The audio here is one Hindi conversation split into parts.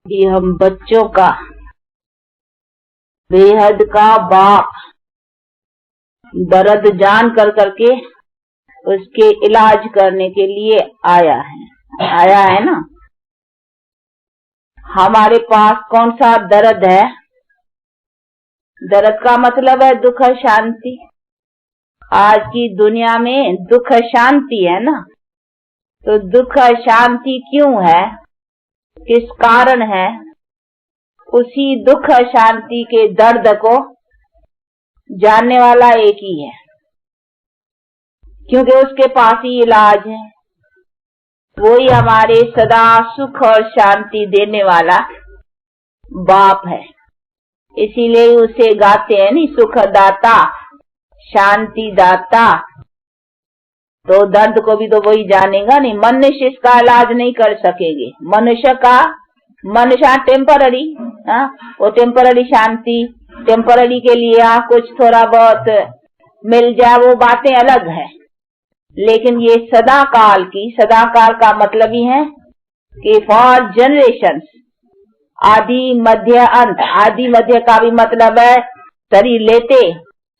कि हम बच्चों का बेहद का बाप दर्द जान कर करके उसके इलाज करने के लिए आया है ना। हमारे पास कौन सा दर्द है? दर्द का मतलब है दुख शांति। आज की दुनिया में दुख शांति है ना, तो दुख शांति क्यों है, किस कारण है? उसी दुख शांति के दर्द को जानने वाला एक ही है, क्योंकि उसके पास ही इलाज है। वही हमारे सदा सुख और शांति देने वाला बाप है। इसीलिए उसे गाते हैं नहीं, सुखदाता शांति दाता। तो दर्द को भी तो वही जानेगा नहीं। मनुष्य इसका इलाज नहीं कर सकेंगे। मनुष्य टेम्पररी, वो टेम्पररी शांति, टेम्पररी के लिए कुछ थोड़ा बहुत मिल जाए, वो बातें अलग है। लेकिन ये सदा काल का मतलब ही है कि फॉर जनरेशंस, आदि मध्य अंत। आदि मध्य का भी मतलब है शरीर लेते,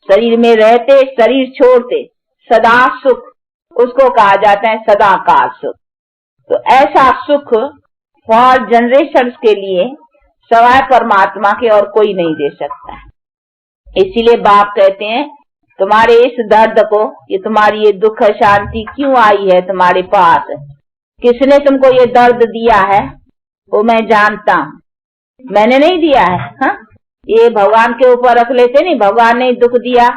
शरीर में रहते, शरीर छोड़ते, सदा सुख, उसको कहा जाता है सदा काल सुख। तो ऐसा सुख फॉर जनरेशंस के लिए सवाय परमात्मा के और कोई नहीं दे सकता है। इसीलिए बाप कहते हैं तुम्हारे इस दर्द को, ये तुम्हारी ये दुख शांति क्यों आई है तुम्हारे पास, किसने तुमको ये दर्द दिया है वो मैं जानता हूँ, मैंने नहीं दिया है। हाँ, ये भगवान के ऊपर रख लेते नहीं, भगवान ने दुख दिया,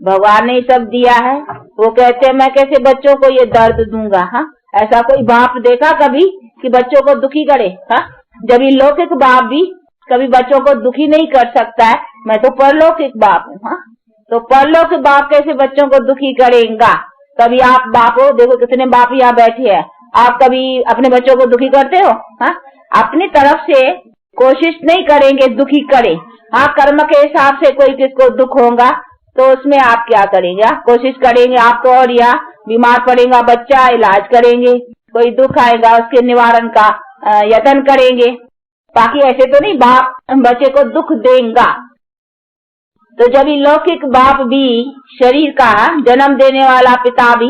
भगवान ने सब दिया है। वो कहते हैं मैं कैसे बच्चों को ये दर्द दूंगा। हाँ, ऐसा कोई बाप देखा कभी कि बच्चों को दुखी करे? हाँ, जब ये लौकिक बाप भी कभी बच्चों को दुखी नहीं कर सकता है, मैं तो परलौकिक बाप हूँ। हाँ, तो परलौकिक बाप कैसे बच्चों को दुखी करेगा? कभी आप बाप हो, देखो कितने बाप यहाँ बैठे हैं, आप कभी अपने बच्चों को दुखी करते हो? हाँ, अपनी तरफ से कोशिश नहीं करेंगे दुखी करे। हाँ, कर्म के हिसाब से कोई किसको दुख होगा तो उसमें आप क्या करेंगे? कोशिश करेंगे आपको, और या बीमार पड़ेगा बच्चा, इलाज करेंगे, कोई दुख आएगा उसके निवारण का यत्न करेंगे। बाकी ऐसे तो नहीं बाप बच्चे को दुख देगा। तो जब लौकिक बाप भी, शरीर का जन्म देने वाला पिता भी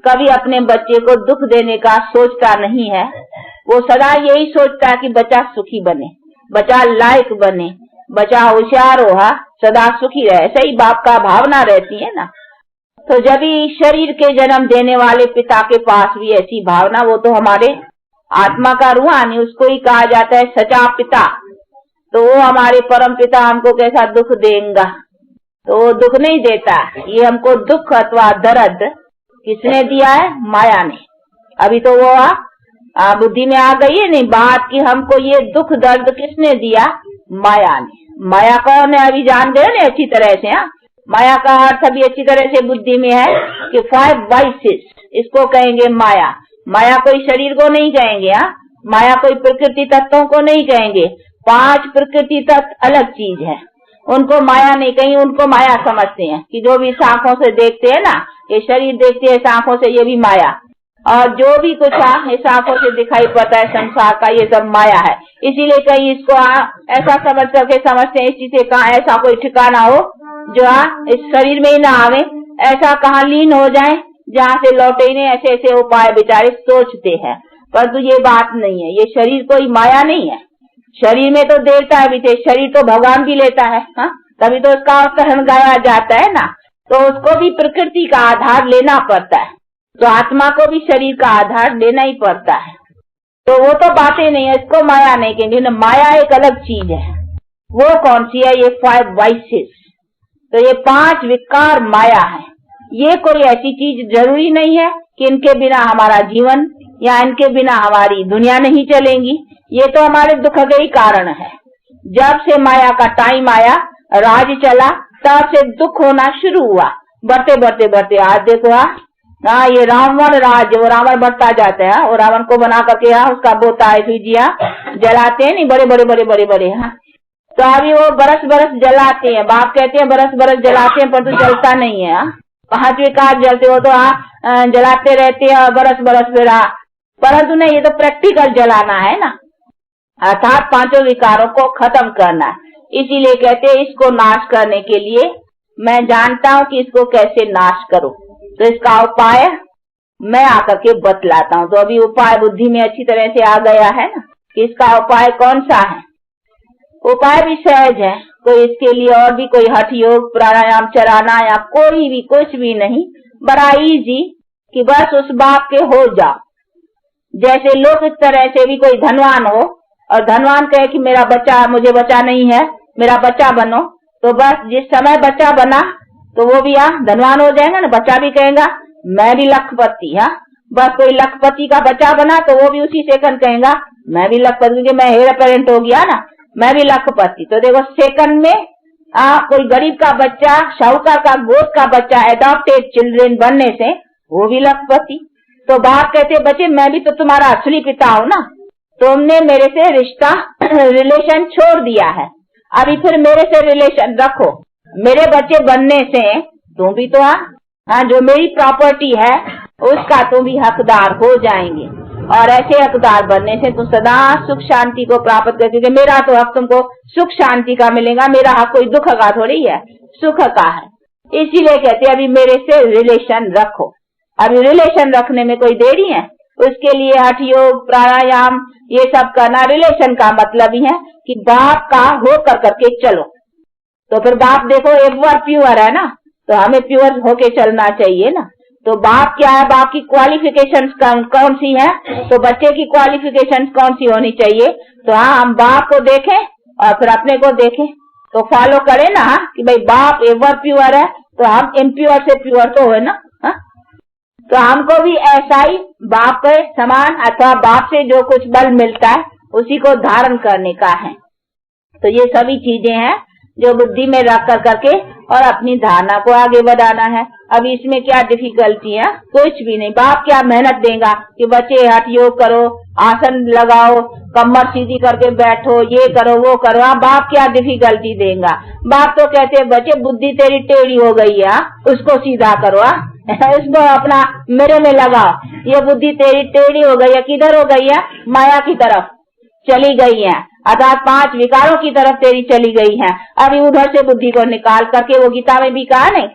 कभी अपने बच्चे को दुख देने का सोचता नहीं है। वो सदा यही सोचता है कि बच्चा सुखी बने, बच्चा लायक बने, बच्चा होशियार हो, सदा सुखी रहे। ऐसा ही बाप का भावना रहती है ना। तो जब शरीर के जन्म देने वाले पिता के पास भी ऐसी भावना, वो तो हमारे आत्मा का रूहानी, उसको ही कहा जाता है सच्चा पिता। तो वो हमारे परम पिता हमको कैसा दुख देगा? तो वो दुख नहीं देता। ये हमको दुख अथवा दर्द किसने दिया है? माया ने। अभी तो वो बुद्धि में आ गई है नहीं बात कि हमको ये दुख दर्द किसने दिया? माया ने। माया कौन है अभी जान गए ना अच्छी तरह से। हाँ, माया का अर्थ अभी अच्छी तरह से बुद्धि में है कि 5 वाइसेस, इसको कहेंगे माया। माया कोई शरीर को नहीं कहेंगे। हाँ, माया कोई प्रकृति तत्वों को नहीं कहेंगे। 5 प्रकृति तत्व अलग चीज है, उनको माया नहीं कहेंगे। उनको माया समझते हैं कि जो भी आंखों से देखते हैं ना, ये शरीर देखते है आंखों से, ये भी माया। और जो भी कुछ इस आंखों से दिखाई पड़ता है संसार का, ये सब माया है। इसीलिए कहीं इसको ऐसा समझ करके समझते हैं, इस चीज से कहाँ ऐसा कोई ठिकाना हो जो इस शरीर में ही ना आवे, ऐसा कहाँ लीन हो जाए जहाँ से लौटे ही नहीं। ऐसे ऐसे उपाय बेचारे सोचते हैं, परंतु ये बात नहीं है। ये शरीर कोई माया नहीं है। शरीर में तो देवता भी थे, शरीर तो भगवान भी लेता है। हाँ, तभी तो उसका कहन गाया जाता है ना। तो उसको भी प्रकृति का आधार लेना पड़ता है, तो आत्मा को भी शरीर का आधार लेना ही पड़ता है। तो वो तो बातें नहीं है, इसको माया नहीं कहेंगे। माया एक अलग चीज है। वो कौन सी है? ये 5 वाइसेस। तो ये 5 विकार माया है। ये कोई ऐसी चीज जरूरी नहीं है कि इनके बिना हमारा जीवन या इनके बिना हमारी दुनिया नहीं चलेंगी। ये तो हमारे दुख का ही कारण है। जब से माया का टाइम आया, राज चला, तब से दुख होना शुरू हुआ। बढ़ते बढ़ते बढ़ते आज देखो ये रावण राज, वो रावण बढ़ता जाता है। वो रावण को बना करके उसका बोता है जलाते हैं नहीं, बड़े बड़े बड़े बड़े बड़े। तो अभी वो बरस बरस जलाते हैं। बाप कहते हैं बरस बरस जलाते हैं, पर तो जलता नहीं है। 5 विकार जलते हो तो जलाते रहते हैं बरस बरस फिर, परंतु नहीं, ये तो प्रैक्टिकल जलाना है ना। अर्थात पांचों विकारों को खत्म करना है। इसीलिए कहते हैं इसको नाश करने के लिए मैं जानता हूं कि इसको कैसे नाश करूं, तो इसका उपाय मैं आकर के बतलाता हूं। तो अभी उपाय बुद्धि में अच्छी तरह से आ गया है ना कि इसका उपाय कौन सा है। उपाय भी सहज है, कोई इसके लिए और भी कोई हठ योग प्राणायाम चलाना या कोई भी कुछ भी नहीं, बड़ा इजी कि बस उस बाप के हो जाओ। जैसे लोग इस तरह से भी कोई धनवान हो और धनवान कहे कि मेरा बच्चा, मुझे बच्चा नहीं है, मेरा बच्चा बनो, तो बस जिस समय बच्चा बना तो वो भी धनवान हो जाएगा ना, बच्चा भी कहेगा मैं भी लखपति। बस कोई लखपति का बच्चा बना तो वो भी उसी सेकंड कहेगा मैं भी लखपति, क्योंकि मैं हेयर पेरेंट हो गया ना, मैं भी लखपति। तो देखो सेकंड में कोई गरीब का बच्चा, शाहूकार का गोद का बच्चा, एडॉप्टेड चिल्ड्रन बनने से वो भी लखपति। तो बाप कहते बच्चे मैं भी तो तुम्हारा असली पिता हूं ना, तुमने मेरे से रिश्ता रिलेशन छोड़ दिया है, अभी फिर मेरे से रिलेशन रखो। मेरे बच्चे बनने से तुम भी तो जो मेरी प्रॉपर्टी है उसका तुम भी हकदार हो जाएंगे, और ऐसे हकदार बनने से तुम सदा सुख शांति को प्राप्त कर, क्योंकि मेरा तो हक तुमको सुख शांति का मिलेगा, मेरा हक कोई दुख का थोड़ी है, सुख का है। इसीलिए कहते अभी मेरे से रिलेशन रखो। अभी रिलेशन रखने में कोई देरी है, उसके लिए हठ योग प्राणायाम ये सब करना। रिलेशन का मतलब ही है कि बाप का हो कर करके चलो। तो फिर बाप देखो एक बार प्योर है ना, तो हमें प्योर होके चलना चाहिए ना। तो बाप क्या है, बाप की क्वालिफिकेशंस कौन सी है, तो बच्चे की क्वालिफिकेशंस कौन सी होनी चाहिए। तो हम बाप को देखें और फिर अपने को देखें, तो फॉलो करें ना कि भाई बाप एवर प्योर है तो हम इम्प्योर से प्योर तो है ना। तो हमको भी ऐसा ही बाप के समान अथवा बाप से जो कुछ बल मिलता है उसी को धारण करने का है। तो ये सभी चीजें हैं जो बुद्धि में रख कर करके और अपनी धारणा को आगे बढ़ाना है। अभी इसमें क्या डिफिकल्टी है, कुछ भी नहीं। बाप क्या मेहनत देगा कि बच्चे हठ योग करो, आसन लगाओ, कमर सीधी करके बैठो, ये करो वो करो। बाप क्या डिफिकल्टी देगा। बाप तो कहते हैं बच्चे बुद्धि तेरी टेढ़ी हो गई है, उसको सीधा करो, इसको अपना मेरे में लगाओ। ये बुद्धि तेरी टेढ़ी हो गई है, किधर हो गई है, माया की तरफ चली गई है, अर्थात 5 विकारों की तरफ तेरी चली गई है। अभी उधर से बुद्धि को निकाल करके, वो गीता में भी कहा नहीं,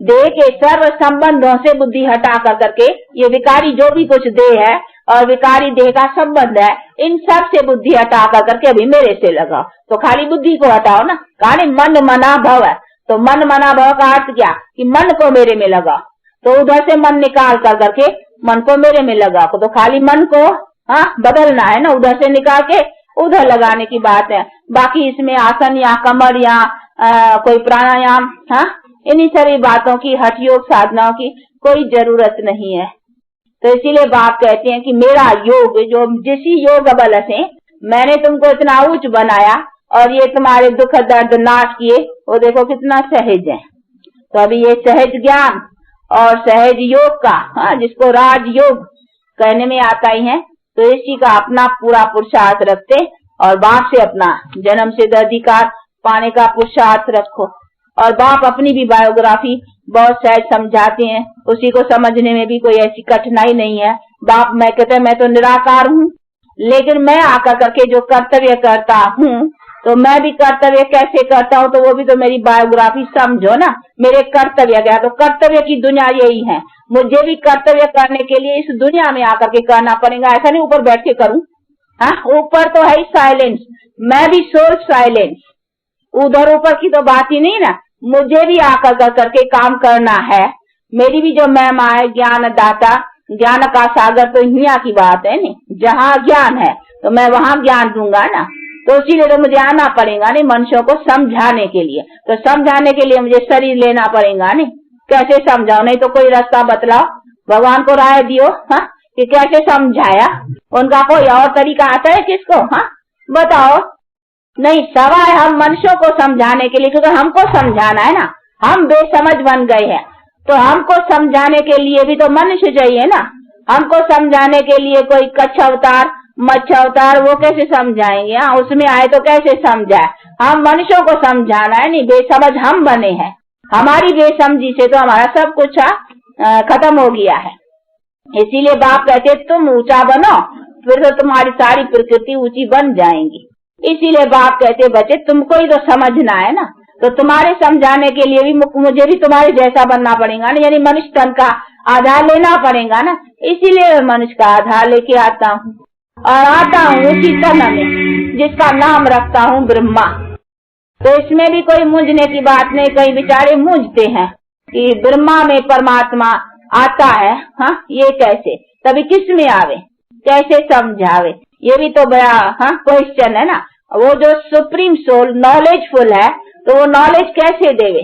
देह के सर्व संबंधों से बुद्धि हटा कर करके, ये विकारी जो भी कुछ देह है और विकारी देह का संबंध है, इन सब से बुद्धि हटा कर करके अभी मेरे से लगाओ। तो खाली बुद्धि को हटाओ ना, कहा नहीं मन मना भव है। तो मन मना भव का अर्थ क्या कि मन को मेरे में लगाओ। तो उधर से मन निकाल कर करके मन को मेरे में लगाओ। तो खाली मन को बदलना है ना, उधर से निकाल के उधर लगाने की बात है। बाकी इसमें आसन या कमर या कोई प्राणायाम इन्हीं सारी बातों की, हठ योग साधनाओं की कोई जरूरत नहीं है। तो इसीलिए बाप कहते हैं कि मेरा योग, जो जिस योग बल से मैंने तुमको इतना उच्च बनाया और ये तुम्हारे दुख दर्द नाश किए, वो देखो कितना सहज है। तो अभी ये सहज ज्ञान और सहज योग का, जिसको राज योग कहने में आता ही है, तो इसी का अपना पूरा पुरुषार्थ रखते और बाप से अपना जन्म सिद्ध अधिकार पाने का पुरुषार्थ रखो। और बाप अपनी भी बायोग्राफी बहुत सहज समझाते हैं, उसी को समझने में भी कोई ऐसी कठिनाई नहीं है। बाप मैं कहते हैं मैं तो निराकार हूँ, लेकिन मैं आकर करके जो कर्तव्य करता हूँ, तो मैं भी कर्तव्य कैसे करता हूँ, तो वो भी तो मेरी बायोग्राफी समझो ना। मेरे कर्तव्य क्या, तो कर्तव्य की दुनिया यही है। मुझे भी कर्तव्य करने के लिए इस दुनिया में आकर के करना पड़ेगा, ऐसा नहीं ऊपर बैठ के करूं। ऊपर तो है साइलेंस, मैं भी सोच साइलेंस, उधर ऊपर की तो बात ही नहीं ना। मुझे भी आकर कर करके काम करना है। मेरी भी जो महिमा है ज्ञान दाता, ज्ञान का सागर, तो यहाँ की बात है नहीं। जहाँ ज्ञान है तो मैं वहाँ ज्ञान दूंगा ना। तो इसीलिए तो मुझे आना पड़ेगा नहीं मनुष्यों को समझाने के लिए। तो समझाने के लिए मुझे शरीर लेना पड़ेगा नहीं। कैसे समझाओ, नहीं तो कोई रास्ता बतलाओ, भगवान को राय दियो कि कैसे समझाया। उनका कोई और तरीका आता है किसको, बताओ। नहीं, सवाल हम मनुष्यों को समझाने के लिए, क्योंकि हमको समझाना है ना। हम बेसमझ बन गए हैं, तो हमको समझाने के लिए भी तो मनुष्य चाहिए ना। हमको समझाने के लिए कोई कच्छ अवतार मच्छ अवतार वो कैसे समझाएंगे, उसमें आए तो कैसे समझाए। हम मनुष्यों को समझाना है, नहीं बेसमझ हम बने हैं। हमारी बेसमझी से तो हमारा सब कुछ खत्म हो गया है। इसीलिए बाप कहते तुम ऊंचा बनो फिर तो तुम्हारी सारी प्रकृति ऊंची बन जाएंगी। इसीलिए बाप कहते बच्चे तुमको ही तो समझना है ना, तो तुम्हारे समझाने के लिए भी मुझे भी तुम्हारे जैसा बनना पड़ेगा ना, यानी मनुष्य तन का आधार लेना पड़ेगा ना। इसीलिए मनुष्य का आधार लेके आता हूँ, और आता हूँ उसी तन में जिसका नाम रखता हूँ ब्रह्मा। तो इसमें भी कोई मूंझने की बात नहीं। कई बेचारे मूंझते हैं कि ब्रह्मा में परमात्मा आता है, हाँ ये कैसे, तभी किस में आवे, कैसे समझावे, ये भी तो बड़ा क्वेश्चन है ना। वो जो सुप्रीम सोल नॉलेजफुल है, तो वो नॉलेज कैसे देवे,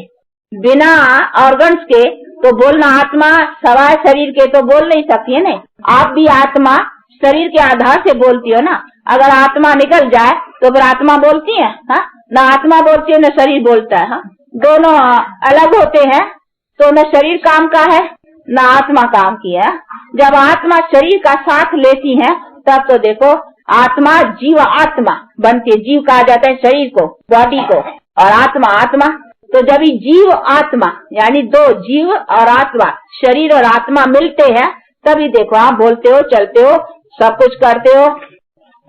बिना ऑर्गन्स के तो बोलना, आत्मा सवाए शरीर के तो बोल नहीं सकती है। नहीं, आप भी आत्मा शरीर के आधार से बोलती हो ना। अगर आत्मा निकल जाए तो फिर आत्मा बोलती है, हाँ ना आत्मा बोलती है न शरीर बोलता है। हाँ, दोनों अलग होते हैं, तो न शरीर काम का है न आत्मा काम की है। जब आत्मा शरीर का साथ लेती है तब तो देखो आत्मा जीव आत्मा बनती है। जीव कहा जाता है शरीर को, बॉडी को, और आत्मा आत्मा। तो जब जीव आत्मा यानी दो जीव और आत्मा, शरीर और आत्मा मिलते हैं, तभी देखो आप बोलते हो, चलते हो, सब कुछ करते हो।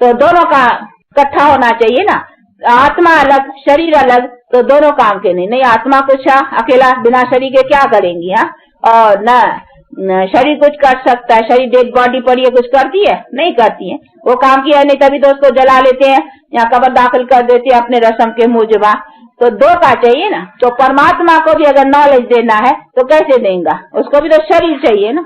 तो दोनों का इकट्ठा होना चाहिए ना। आत्मा अलग शरीर अलग तो दोनों काम के नहीं। आत्मा कुछ अकेला बिना शरीर के क्या करेंगी, हाँ, और न शरीर कुछ कर सकता है। शरीर डेड बॉडी पड़ी है, कुछ करती है नहीं करती है, वो काम किया नहीं, तभी तो उसको जला लेते हैं या कब्र दाखिल कर देते हैं अपने रस्म के मुजबा। तो दो का चाहिए ना। तो परमात्मा को भी अगर नॉलेज देना है तो कैसे देगा, उसको भी तो शरीर चाहिए ना।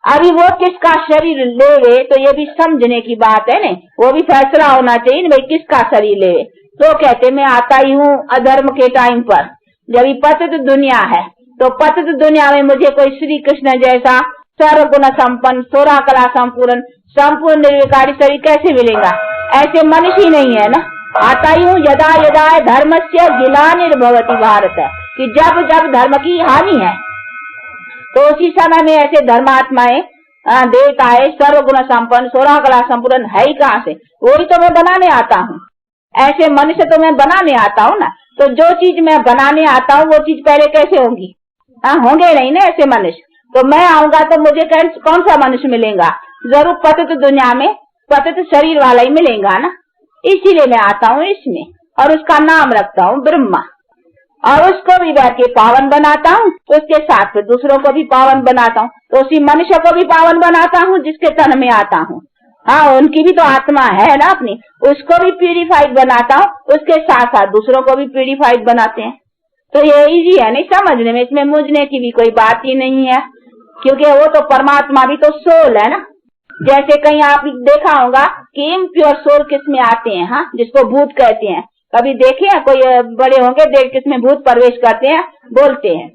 अभी वो किसका शरीर लेवे तो ये भी समझने की बात है नहीं, वो भी फैसला होना चाहिए भाई किसका शरीर लेवे। तो कहते मैं आता ही हूँ अधर्म के टाइम पर, जब पतित दुनिया है, तो पतित दुनिया में मुझे कोई श्री कृष्ण जैसा सर्वगुण संपन्न 16 कला संपूर्ण संपूर्ण निर्विकारी शरीर कैसे मिलेगा, ऐसे मनुष्य ही नहीं है ना। आता ही हूँ यदा यदा धर्मस्य ग्लानिर्भवति भारत, कि जब जब धर्म की हानि है तो उसी समय में ऐसे धर्मात्माएं देवताएं सर्वगुण संपन्न 16 कला संपूर्ण है ही कहाँ से, वही तो मैं बनाने आता हूँ। ऐसे मनुष्य तो मैं बनाने आता हूँ ना। तो जो चीज मैं बनाने आता हूँ वो चीज पहले कैसे होंगी, होंगे नहीं ना ऐसे मनुष्य। तो मैं आऊंगा तो मुझे कौन सा मनुष्य मिलेगा, जरूर पतित दुनिया में पतित शरीर वाला ही मिलेगा ना। इसीलिए मैं आता हूँ इसमें, और उसका नाम रखता हूँ ब्रह्मा, और उसको भी बैठ के पावन बनाता हूँ, उसके साथ फिर दूसरों को भी पावन बनाता हूँ। तो उसी मनुष्य को भी पावन बनाता हूँ जिसके तन में आता हूँ। हाँ, उनकी भी तो आत्मा है ना अपनी, उसको भी प्यूरिफाइड बनाता हूँ, उसके साथ साथ दूसरों को भी प्यूरिफाइड बनाते हैं। तो ये इजी है नहीं समझने में, इसमें मुझने की भी कोई बात ही नहीं है, क्योंकि वो तो परमात्मा भी तो सोल है ना। जैसे कहीं आप देखा होगा कि इम्प्योर सोल किसमें आते हैं, हाँ, जिसको भूत कहते हैं। कभी देखे हैं, कोई बड़े होंगे देख किसमें भूत प्रवेश करते हैं, बोलते हैं।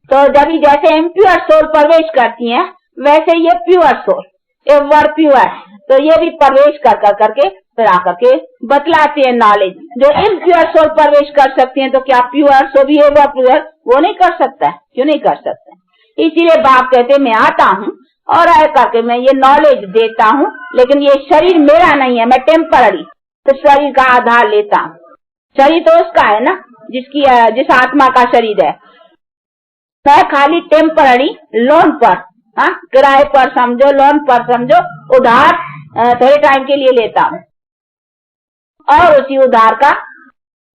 तो जब जैसे इम्प्योर सोल प्रवेश करती हैं, वैसे ये प्योर सोल, ये वर्ड प्योर, तो ये भी प्रवेश करके फिर आकर के बतलाते हैं नॉलेज। जो इम्प्योर सोल प्रवेश कर सकती हैं, तो क्या प्योर सोल भी है प्योर वो नहीं कर सकता है, क्यों नहीं कर सकता। इसीलिए बाप कहते मैं आता हूँ और आए करके मैं ये नॉलेज देता हूँ, लेकिन ये शरीर मेरा नहीं है, मैं टेम्पररी तो शरीर का आधार लेता हूँ। शरीर तो उसका है ना जिस आत्मा का शरीर है। मैं खाली टेम्पररी लोन पर, हाँ, किराए पर समझो, लोन पर समझो, उधार थोड़े टाइम के लिए लेता हूँ, और उसी उधार का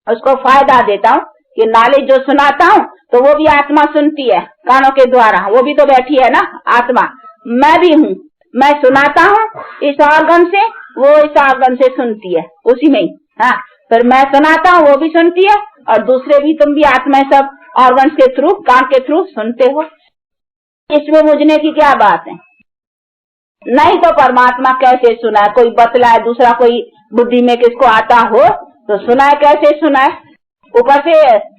उसको फायदा देता हूँ कि नॉलेज जो सुनाता हूँ तो वो भी आत्मा सुनती है कानों के द्वारा, वो भी तो बैठी है ना आत्मा। मैं भी हूँ, मैं सुनाता हूँ इस ऑर्गन से, वो इस ऑर्गन से सुनती है उसी में ही। हाँ, फिर मैं सुनाता हूँ वो भी सुनती है, और दूसरे भी, तुम भी आत्मा सब ऑर्गन के थ्रू, कान के थ्रू सुनते हो। इसमें मुझने की क्या बात है, नहीं तो परमात्मा कैसे सुनाए, कोई बतलाए, दूसरा कोई बुद्धि में किसको आता हो तो सुनाए, कैसे सुनाए। ऊपर से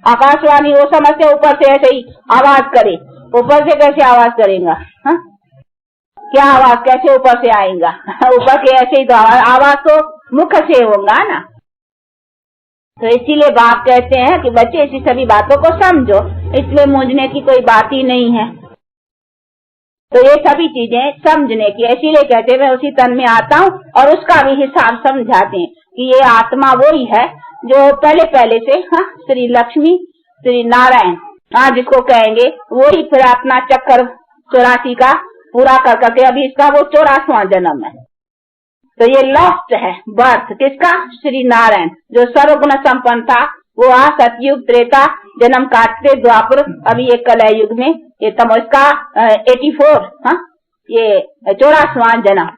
आकाशवाणी वो समझते, ऊपर से ऐसे ही आवाज करे, ऊपर से कैसे आवाज करेगा, हाँ, क्या आवाज कैसे ऊपर से आएगा ऊपर के ऐसे ही तो आवाज तो मुख से होगा ना। तो इसीलिए बाप कहते हैं कि बच्चे ऐसी सभी बातों को समझो, इसमें मूंझने की कोई बात ही नहीं है। तो ये सभी चीजें समझने की, इसीलिए कहते हैं मैं उसी तन में आता हूँ और उसका भी हिसाब समझाते हैं कि ये आत्मा वही है जो पहले से, हाँ, श्री लक्ष्मी श्री नारायण, हाँ, जिसको कहेंगे वही फिर अपना चक्कर 84 का पूरा कर करके, अभी इसका वो 84वां जन्म है। तो ये लॉस्ट है बर्थ किसका? श्री नारायण जो सर्वगुण संपन्न था, वो सतयुग त्रेता जन्म काटते द्वापर, अभी ये कलयुग में ये तम इसका 84 ये 84वां जन्म।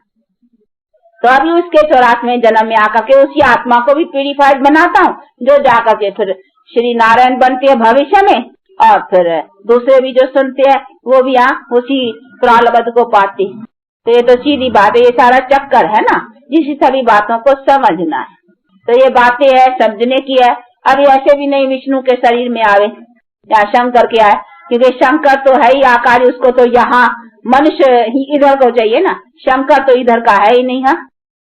तो अभी उसके 84वें जन्म में आकर के उसी आत्मा को भी प्यूरिफाइड बनाता हूँ, जो जाकर के फिर श्री नारायण बनते हैं भविष्य में, और फिर दूसरे भी जो सुनते हैं वो भी उसी प्रालब्ध को पाते। तो ये तो सीधी बात है, ये सारा चक्कर है ना, जिस सभी बातों को समझना है। तो ये बातें है समझने की है। अभी ऐसे भी नहीं विष्णु के शरीर में आवे या शंकर के आए, क्योंकि शंकर तो है ही आकार, उसको तो यहाँ मनुष्य ही इधर को चाहिए ना, शंकर तो इधर का है ही नहीं।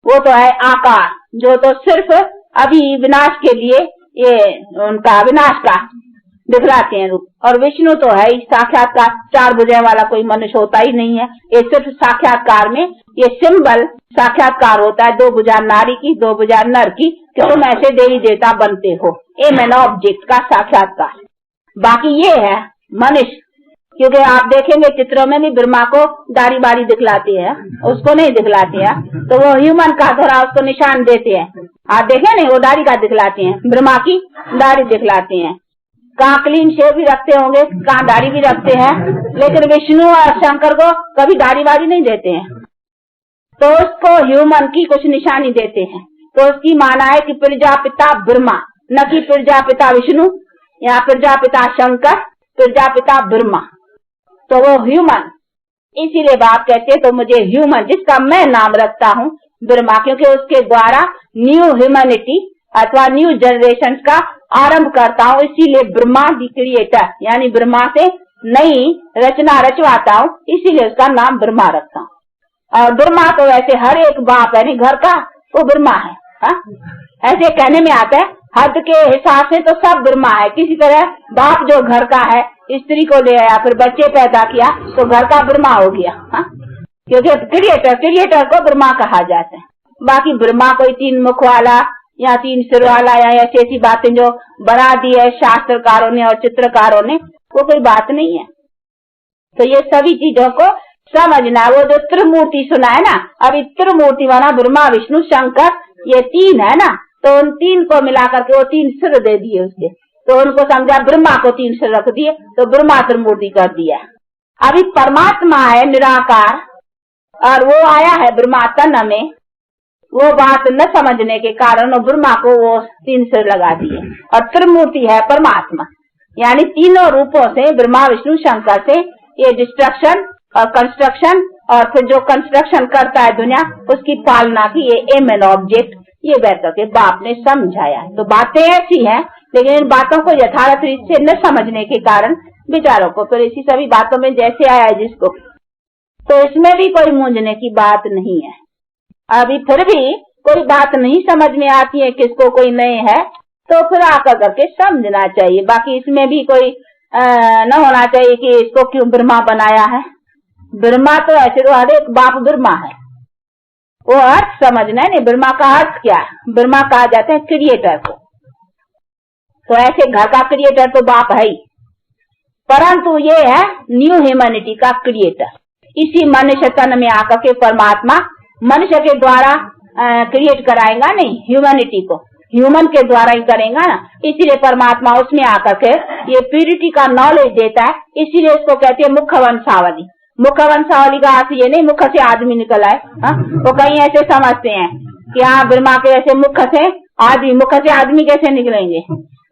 वो तो है आकार, जो तो सिर्फ अभी विनाश के लिए ये उनका विनाश का दिखलाते हैं रूप। और विष्णु तो है ही साक्षात्कार, 4 भुजाएं वाला कोई मनुष्य होता ही नहीं है। ये सिर्फ साक्षात्कार में ये सिंबल साक्षात्कार होता है, 2 भुजा नारी की 2 भुजा नर की, कि तुम ऐसे देवी देवता बनते हो, एम एन ऑब्जेक्ट का साक्षात्कार। बाकी ये है मनुष्य, क्योंकि आप देखेंगे चित्रों में भी ब्रह्मा को दाढ़ी बाड़ी दिखलाती है, उसको नहीं दिखलाती है, तो वो ह्यूमन का थोड़ा उसको निशान देते हैं। आप देखे नहीं, वो दाढ़ी का दिखलाते हैं, ब्रह्मा की दाढ़ी दिखलाते हैं। कहाँ क्लीन शेव भी रखते होंगे, कहाँ दाढ़ी भी रखते हैं, लेकिन विष्णु और शंकर को कभी दाढ़ी बाड़ी नहीं देते हैं। तो उसको ह्यूमन की कुछ निशानी देते हैं। तो उसकी माना है कि प्रजापिता ब्रह्मा, न कि प्रजापिता विष्णु या प्रजापिता शंकर, प्रजापिता ब्रह्मा। तो वो ह्यूमन, इसीलिए बाप कहते हैं तो मुझे ह्यूमन, जिसका मैं नाम रखता हूँ ब्रह्मा, क्योंकि उसके द्वारा न्यू ह्यूमैनिटी अथवा न्यू जनरेशन का आरंभ करता हूँ। इसीलिए ब्रह्मा दी क्रिएटर, यानी ब्रह्मा से नई रचना रचवाता हूँ, इसीलिए उसका नाम ब्रह्मा रखता हूँ। और ब्रह्मा तो वैसे हर एक बाप है घर का, वो ब्रह्मा है। ऐसे कहने में आता है, हद के हिसाब से तो सब ब्रह्मा है। किसी तरह बाप जो घर का है, स्त्री को ले आया, फिर बच्चे पैदा किया, तो घर का ब्रह्मा हो गया। क्योंकि क्रिएटर को ब्रह्मा कहा जाता है। बाकी ब्रह्मा कोई 3 मुख वाला या 3 सिर वाला या ऐसी ऐसी बातें जो बना दी है शास्त्रकारों ने और चित्रकारों ने, वो कोई बात नहीं है। तो ये सभी चीजों को समझना। वो जो त्रिमूर्ति सुना है ना, अभी त्रिमूर्ति माना ब्रह्मा विष्णु शंकर, ये 3 है ना, तो उन 3 को मिला करके वो 3 सिर दे दिए उसके, तो उनको समझा ब्रह्मा को 3 सिर रख दिए, तो ब्रह्मा त्रिमूर्ति कर दिया। अभी परमात्मा है निराकार, और वो आया है ब्रह्मा तन में, वो बात न समझने के कारण वो ब्रह्मा को वो 3 सिर लगा दिए। और त्रिमूर्ति है परमात्मा, यानी तीनों रूपों से ब्रह्मा विष्णु शंकर से ये डिस्ट्रक्शन और कंस्ट्रक्शन, और फिर जो कंस्ट्रक्शन करता है दुनिया, उसकी पालना की ये एम एन ऑब्जेक्ट, ये बैठ के बाप ने समझाया। तो बातें ऐसी हैं, लेकिन इन बातों को यथार्थ रीत से न समझने के कारण विचारों को फिर इसी सभी बातों में जैसे आया जिसको, तो इसमें भी कोई मूंझने की बात नहीं है। अभी फिर भी कोई बात नहीं समझ में आती है, किसको कोई नहीं है, तो फिर आकर करके समझना चाहिए। बाकी इसमें भी कोई न होना चाहिए कि इसको क्यों ब्रह्मा बनाया है। ब्रह्मा तो ऐसे तो हर एक बाप ब्रह्मा है, वो अर्थ समझना है। नहीं, ब्रह्मा का अर्थ क्या है? ब्रह्मा कहा जाता है क्रिएटर को। तो ऐसे घर का क्रिएटर तो बाप है ही, परंतु ये है न्यू ह्यूमैनिटी का क्रिएटर। इसी मनुष्य तन में आकर के परमात्मा मनुष्य के द्वारा क्रिएट कराएगा, नहीं ह्यूमैनिटी को ह्यूमन के द्वारा ही करेगा ना। इसीलिए परमात्मा उसमें आकर के ये प्यूरिटी का नॉलेज देता है। इसीलिए इसको कहते हैं मुख वंशावली। मुख वंशावली का अर्थ ये नहीं मुख से आदमी निकल आए, वो कहीं ऐसे समझते हैं कि हाँ ब्रह्मा के ऐसे मुख से आदमी कैसे निकलेंगे।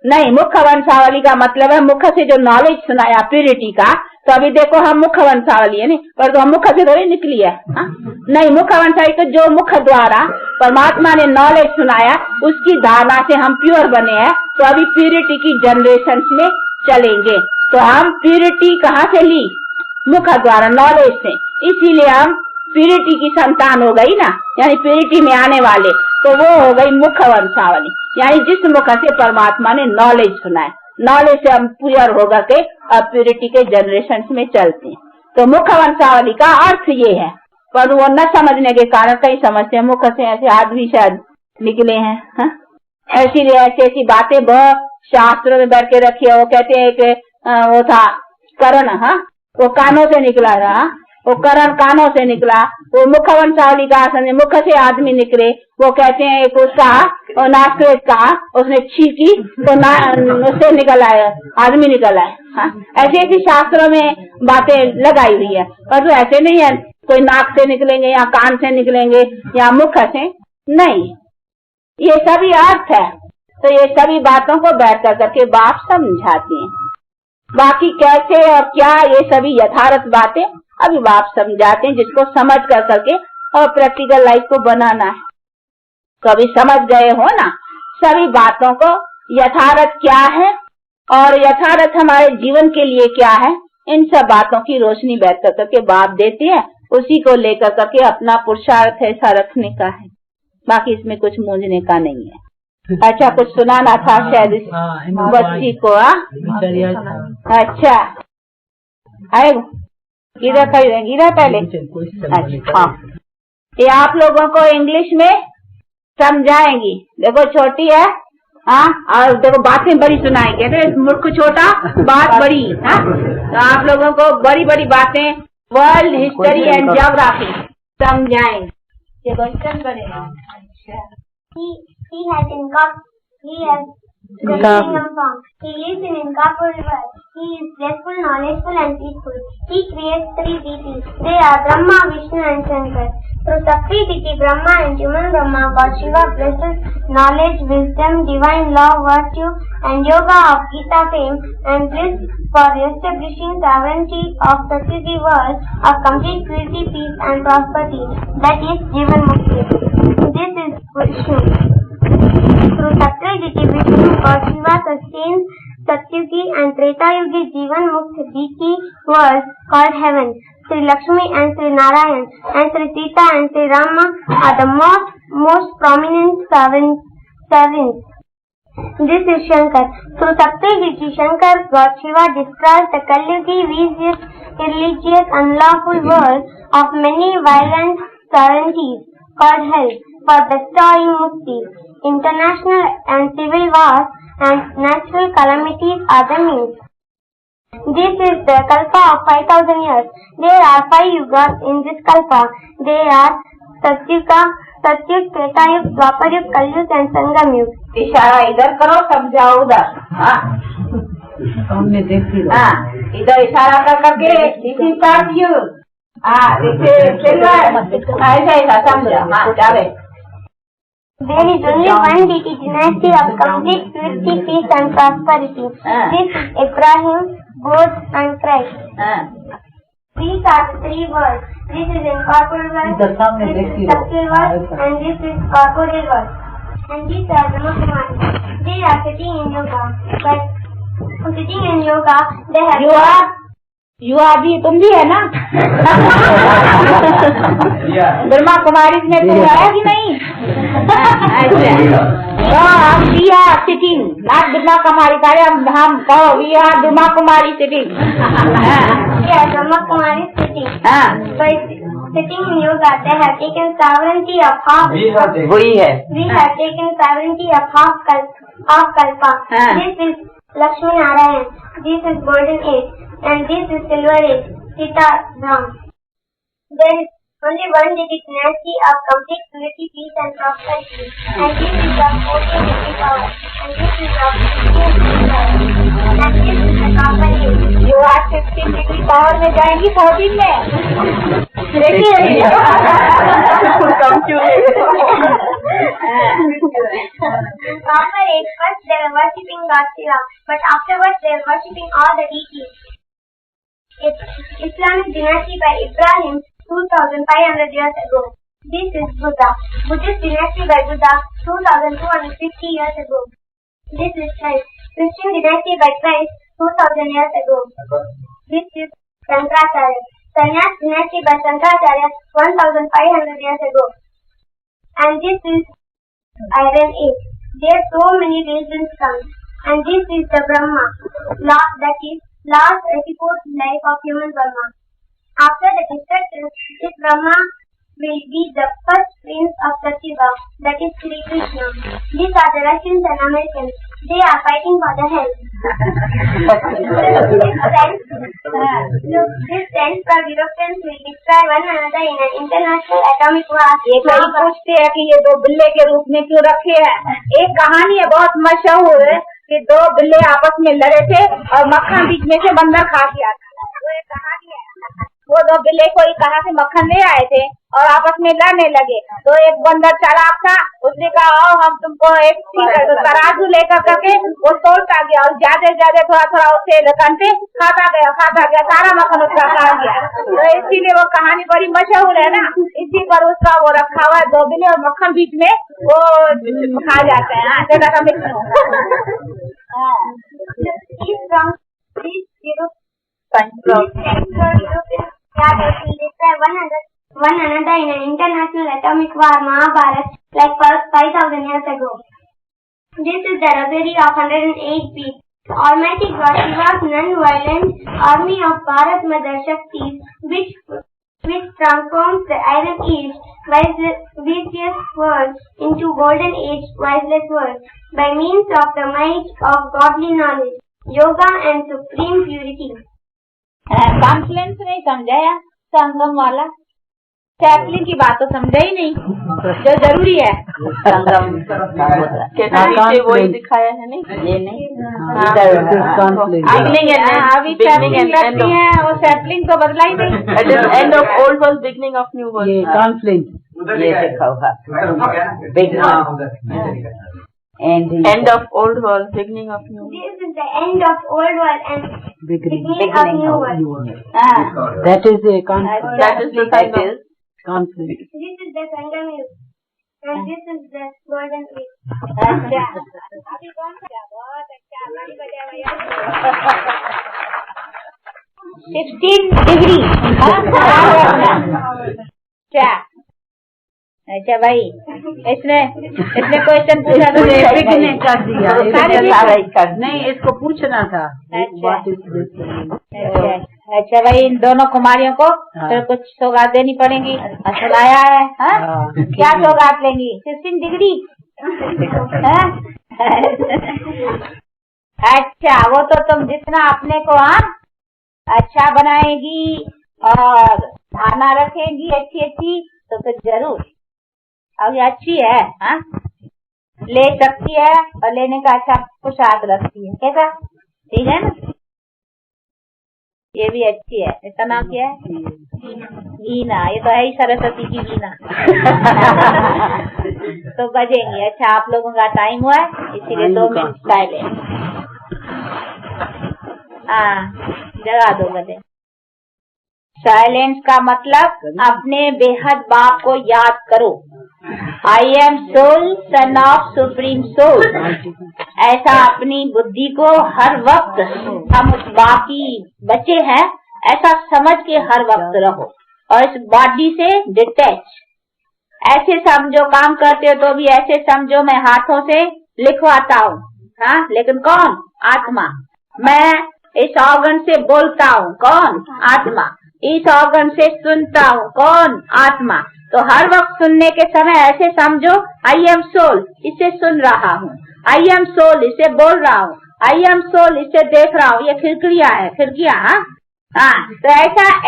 नहीं, मुख वंशावली का मतलब है मुख से जो नॉलेज सुनाया प्यूरिटी का। तो अभी देखो हम मुख वंशावली है नहीं, पर तो हम मुख से थोड़ी निकली है। नहीं, मुख वंशावली तो जो मुख द्वारा परमात्मा ने नॉलेज सुनाया, उसकी धारणा से हम प्योर बने हैं। तो अभी प्यूरिटी की जनरेशन में चलेंगे। तो हम प्यूरिटी कहाँ से ली? मुख द्वारा, नॉलेज से। इसीलिए हम प्यूरिटी की संतान हो गई ना, यानी प्यूरिटी में आने वाले, तो वो हो गई मुख वंशावली। यानी जिस मुख से परमात्मा ने नॉलेज सुनाया, नॉलेज से हम प्योर होगा के अब प्यूरिटी के जनरेशन में चलते हैं। तो मुख वंशावली का अर्थ ये है, पर वो न समझने के कारण कई समझते हैं मुख से ऐसे आदमी शायद निकले हैं। इसीलिए ऐसी ऐसी बातें बहुत शास्त्रों में बैठ के रखी है। वो कहते हैं कि वो था करण, वो कानों से निकला था, वो करण कानों से निकला, वो मुखवंशावली का आसन है, मुख से आदमी निकले, वो कहते हैं एक उसका और नाक से कहा, उसने छींकी तो उससे निकल आया, आदमी निकल आया। हाँ? ऐसी ऐसी शास्त्रों में बातें लगाई हुई है, पर तो ऐसे नहीं है कोई नाक से निकलेंगे या कान से निकलेंगे या मुख से, नहीं, ये सभी अर्थ है। तो ये सभी बातों को बैठ कर करके बाप समझाते हैं। बाकी कैसे और क्या, ये सभी यथार्थ बातें अभी बाप समझाते हैं, जिसको समझ कर करके और प्रैक्टिकल लाइफ को बनाना है। तो अभी समझ गए हो ना सभी बातों को, यथार्थ क्या है और यथार्थ हमारे जीवन के लिए क्या है, इन सब बातों की रोशनी बैठ कर करके बाप देती है। उसी को लेकर करके अपना पुरुषार्थ ऐसा रखने का है, बाकी इसमें कुछ मूंझने का नहीं है। अच्छा, कुछ सुनाना था शायद इस बच्ची को। अच्छा, आए गिरा गिरा पहले। अच्छा, ये आप लोगों को इंग्लिश में समझाएंगी। देखो छोटी है, हाँ, और देखो बातें बड़ी सुनाई, कहते मूर्ख छोटा बात बड़ी। हाँ, तो आप लोगों को बड़ी बड़ी बातें वर्ल्ड हिस्ट्री एंड ज्योग्राफी समझाएंगे। ये क्वेश्चन करेगा। अच्छा, He has the kingdom form. He lives in incomparable world. He is blissful, knowledgeful, and peaceful. He creates three deities. They are Brahma, Vishnu, and Shankar. Through Sakti deity Brahma and human Brahma, God Shiva blesses knowledge, wisdom, divine love, virtue, and yoga of Gita fame, and bliss for establishing sovereignty of Satyugi world of complete purity, peace, and prosperity. That is Jivan Mukti. This is Vishnu. Through Sakti deity Vishnu, God Shiva sustains Satyugi and Treta Yugi Jivan Mukti deity worlds called heaven. Sri Lakshmi and Sri Narayan and Sri Sita and Sri Rama are the most prominent sovereigns. This is Shankar. Through Sakti deity Shankar, God Shiva destroys the Kalyugi, vicious, irreligious, unlawful world of many violent sovereignties called hell for bestowing mukti. International and civil wars and natural calamities are the means. This is the kalpa of 5,000 years. There are 5 yugas in this kalpa. They are Satyuga, Satyug, Tretayug, Dwapar-yug, Kalyug and Sangam-yug. इशारा इधर करो, समझाओ उधर। हाँ, हाँ, इधर इशारा कर करके इसी साथ हाँ, ऐसा ऐसा समझा। हाँ, चले। There is only one deity dynasty of complete purity, peace and prosperity. This is Abraham, God and Christ. These are the three worlds. This is incorporeal world, this is subtle world, and this is corporeal world. And these are Brahma Kumaris. They are sitting in yoga. But sitting in yoga, they have... भी तुम भी है ना? ब्रह्मा कुमारी में तुम है कि नहीं? We are sitting, not Brahma Kumari. हम कहो we are Brahma Kumari sitting. Brahma Kumari sitting. By sitting in yoga, they have taken sovereignty of half. वही है। We have taken sovereignty of half kalpa. This is Lakshmi Narayan. This is golden age. And this is silver age, Sita Ram. There is only one deity dynasty of complete purity, peace and prosperity. And this is the 14 deity power. And this is the 15 deity power. And this is the copper age. You are 15 deity power में जाएंगी 14 में? देखिए Copper age, first they were worshipping God Shiva, but afterwards they were worshipping all the deities. Islamic dynasty by Ibrahim 2500 years ago. This is Buddha. Buddhist dynasty by Buddha 2250 years ago. This is Christ. Christian dynasty by Christ 2000 years ago. This is Shankaracharya. Sannyas dynasty by Shankaracharya 1500 years ago. And this is Iron Age. There are so many religions come. And this is the Brahma. That is last 84th life of human Brahma. After the destruction, this Brahma will be the first prince of Satyuga, that is Sri Krishna. These are the Russians and Americans. They are fighting for the hell. This sense for Europeans will destroy one another in an international atomic war. ये कई पूछते हैं कि ये दो बिल्ले के रूप में क्यों रखे हैं। एक कहानी है बहुत मशहूर है कि दो बिल्ले आपस में लड़े थे और मक्खन बीच में से बंदर खा गया था। वो एक कहानी है। वो दो बिल्ले कोई कहाँ से मक्खन ले आए थे और आपस में लड़ने लगे। तो एक बंदर चालाक था, उसने कहा आओ हम तुमको एक तो तराजू लेकर करके वो तोड़ता गया और ज्यादा थोड़ा थोड़ा उसे रकनते खाता गया, सारा मक्खन उसका खा गया। तो इसीलिए वो कहानी बड़ी मशहूर है ना, इसी पर उसका वो रखा हुआ है, दो बिल्ले और मक्खन बीच में वो खा जाते हैं। One another in an international atomic war, Mahabharat, like 5,000 years ago. This is the rosary of 108 beads. Almighty God, Shiva's non-violent army of Bharat Mother Shakti, which transforms the Iron Age vicious world into Golden Age wiseless world by means of the might of godly knowledge, yoga and supreme purity. Confluence नहीं समझाया, संगम वाला सैपलिंग की बात तो समझा ही नहीं जो जरूरी है। संगम वही दिखाया है नहीं, ये नहीं। अभी सैपलिंग लगती है और सैपलिंग तो बदला ही नहीं। End of old world beginning of new world, ये कॉन्फ्लिक्ट ये देखा होगा। End of old world, beginning of new world. This is the end of old world and beginning of new world. That is a conflict. That is the conflict. This is the Sangam Yuga and this is the Golden Age. अच्छा, अभी कौन सा? बहुत अच्छा, बड़ी बजा भैया। 16 डिग्री। क्या? अच्छा भाई, इसने क्वेश्चन पूछा तो बिगनिंग कर दिया। नहीं, इसको पूछना था। अच्छा भाई, इन दोनों कुमारियों को फिर कुछ सौगात देनी पड़ेगी। सुनाया है, क्या सौगात लेंगी? 16 डिग्री। अच्छा, वो तो तुम जितना अपने को अच्छा बनाएगी और धारणा रखेगी अच्छी तो फिर जरूर। अब ये अच्छी है, ले सकती है और लेने का अच्छा पोशाक रखती है, कैसा? ठीक है ना? ये भी अच्छी है। इसका नाम क्या है? वीणा। ये तो है ही सरस्वती की वीणा। तो बजेंगी। अच्छा, आप लोगों का टाइम हुआ है, इसीलिए 2 मिनट साइलेंट। हाँ, जगा दो गले। साइलेंस का मतलब अपने बेहद बाप को याद करो। I am soul, son of supreme soul. ऐसा अपनी बुद्धि को हर वक्त, हम उस बाकी बच्चे हैं ऐसा समझ के हर वक्त रहो और इस बॉडी से डिटैच। ऐसे समझो, काम करते हो तो भी ऐसे समझो मैं हाथों से लिखवाता हूँ, हाँ, लेकिन कौन? आत्मा। मैं इस ऑर्गन से बोलता हूँ, कौन? आत्मा। इस ऑर्गन से सुनता हूँ, कौन? आत्मा। तो हर वक्त सुनने के समय ऐसे समझो आई एम सोल, इसे सुन रहा हूँ। आई एम सोल, इसे बोल रहा हूँ। आई एम सोल, इसे देख रहा हूँ। ये खिड़कियाँ है, खिड़कियाँ। हाँ, तो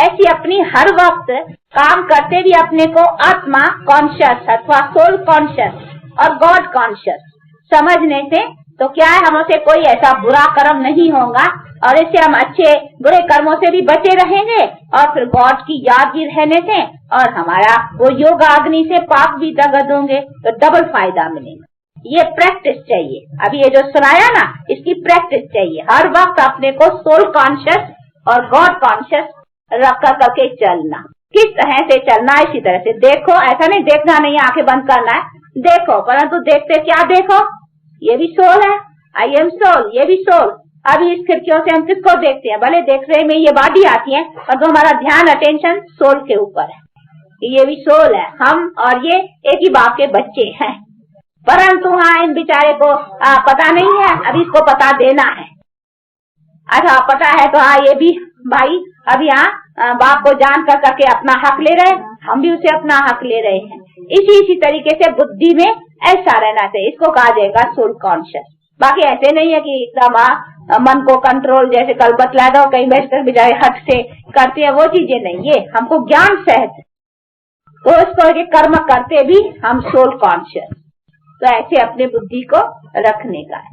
ऐसी अपनी हर वक्त काम करते भी अपने को आत्मा कॉन्शियस अथवा सोल कॉन्शियस और गॉड कॉन्शियस समझने से तो क्या है, हमसे कोई ऐसा बुरा कर्म नहीं होगा और इससे हम अच्छे बुरे कर्मों से भी बचे रहेंगे और फिर गॉड की याद भी रहने से और हमारा वो योगा अग्नि से पाप भी दगद होंगे, तो डबल फायदा मिलेगा। ये प्रैक्टिस चाहिए। अभी ये जो सुनाया ना, इसकी प्रैक्टिस चाहिए। हर वक्त अपने को सोल कॉन्शियस और गॉड कॉन्शियस रख करके चलना। किस तरह से चलना? इसी तरह से देखो, ऐसा नहीं देखना नहीं, आंखें बंद करना है, देखो, परंतु देखते क्या देखो? ये भी सोल है, आई एम सोल, ये भी सोल। अभी इस खिड़कियों से हम किसको देखते हैं? भले देख रहे में ये बॉडी आती है और तो हमारा ध्यान अटेंशन सोल के ऊपर है, ये भी सोल है। हम और ये एक ही बाप के बच्चे हैं, परंतु हाँ इन बेचारे को पता नहीं है, अभी इसको पता देना है। अच्छा, पता है तो हाँ, ये भी भाई अभी बाप को जान कर करके अपना हक ले रहे, हम भी उसे अपना हक ले रहे हैं। इसी तरीके से बुद्धि में ऐसा रहना चाहिए। इसको कहा जाएगा सोल कॉन्शियस। बाकी ऐसे नहीं है कि एकदम मन को कंट्रोल, जैसे कल बतला दो कहीं बैठकर बेचारे हट से करते हैं, वो चीजें नहीं। ये हमको ज्ञान सहज, तो इसको ये कर्म करते भी हम सोल कॉन्शियस, तो ऐसे अपने बुद्धि को रखने का है।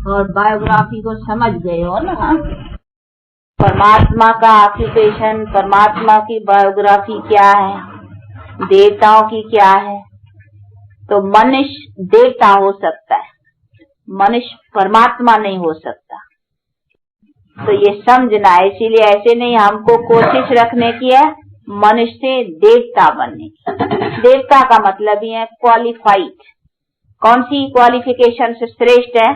और बायोग्राफी को समझ गए हो ना, परमात्मा का ऑक्यूपेशन, परमात्मा की बायोग्राफी क्या है, देवताओं की क्या है। तो मनुष्य देवता हो सकता है, मनुष्य परमात्मा नहीं हो सकता, तो ये समझना है। इसीलिए ऐसे नहीं, हमको कोशिश रखने की है मनुष्य से देवता बनने की। देवता का मतलब ही है क्वालिफाइड। कौन सी क्वालिफिकेशन से श्रेष्ठ है?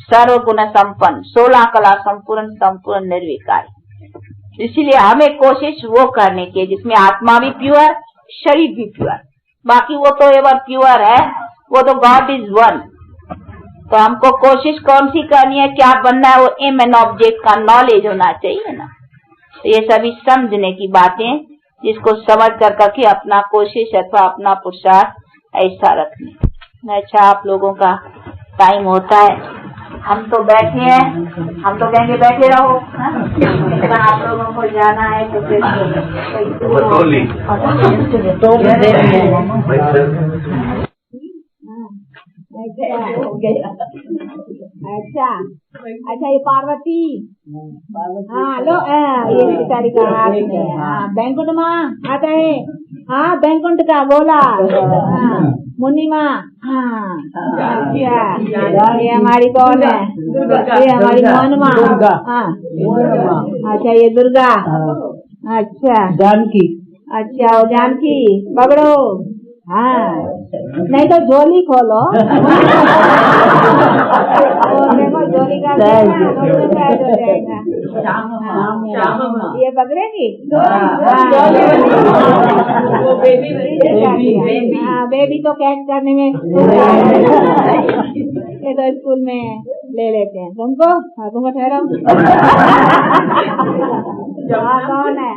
सर्वगुण संपन्न, 16 कला संपूर्ण, संपूर्ण निर्विकारी। इसीलिए हमें कोशिश वो करने की है जिसमें आत्मा भी प्योर, शरीर भी प्योर। बाकी वो तो एवर प्योर है, वो तो गॉड इज वन। तो हमको कोशिश कौन सी करनी है, क्या बनना है, वो एम एंड ऑब्जेक्ट का नॉलेज होना चाहिए ना। तो ये सभी समझने की बातें, जिसको समझ कर करके अपना कोशिश अथवा अपना पुरुषार्थ ऐसा रखने। अच्छा, आप लोगों का टाइम होता है, हम तो बैठे हैं, हम तो कहेंगे बैठे रहो, आप लोगों को जाना है तो फिर अच्छा अच्छा, ये पार्वती, हाँ लो, ये बेचारी का हाथ में, हाँ बैंकुंठ माँ आता है, हाँ बैंकुंठ का बोला, मुन्नी माँ, हाँ अच्छा, ये हमारी कौन है, ये हमारी मोहन माँ, हाँ अच्छा, ये दुर्गा, अच्छा जानकी, अच्छा वो जानकी, पकड़ो, हाँ नहीं तो झोली खोलो, देखो झोली का ये पकड़ेगी, हाँ बेबी तो कैच करने में ये तो स्कूल में ले लेते हैं। तुमको, हाँ तुमको ठहराओ, कौन है?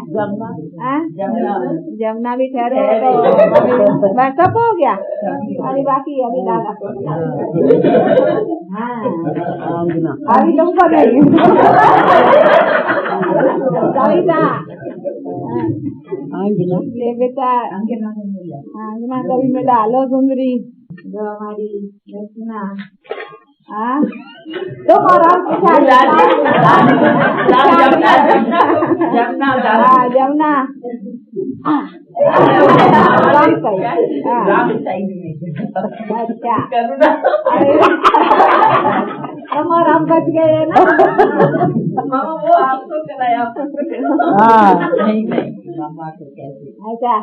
जमुना भी ठहरो, तो सब हो गया, अभी बाकी अभी दादा, हाँ अभी तुमको नहीं, कविता ले बेटा, अंजना कभी में डालो सुंदरी, जो हमारी रचना, हाँ तुम और जमुना अच्छा, हम और हम बच गए ना, वो आपको कराया, अच्छा।